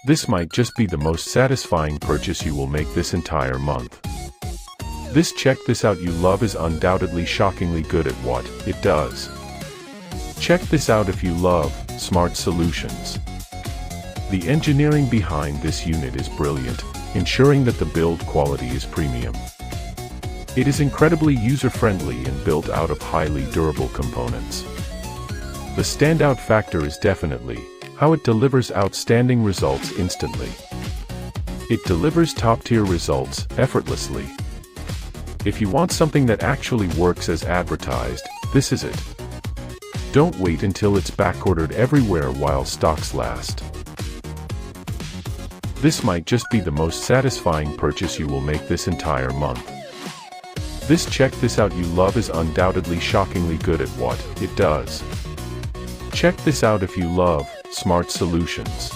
This might just be the most satisfying purchase you will make this entire month. This check this out you love is undoubtedly shockingly good at what it does. Check this out if you love smart solutions. The engineering behind this unit is brilliant, ensuring that the build quality is premium. It is incredibly user-friendly and built out of highly durable components. The standout factor is definitely how it delivers outstanding results instantly. It delivers top-tier results effortlessly. If you want something that actually works as advertised, this is it. Don't wait until it's backordered everywhere while stocks last. This might just be the most satisfying purchase you will make this entire month. This check this out you love is undoubtedly shockingly good at what it does. Check this out if you love smart solutions.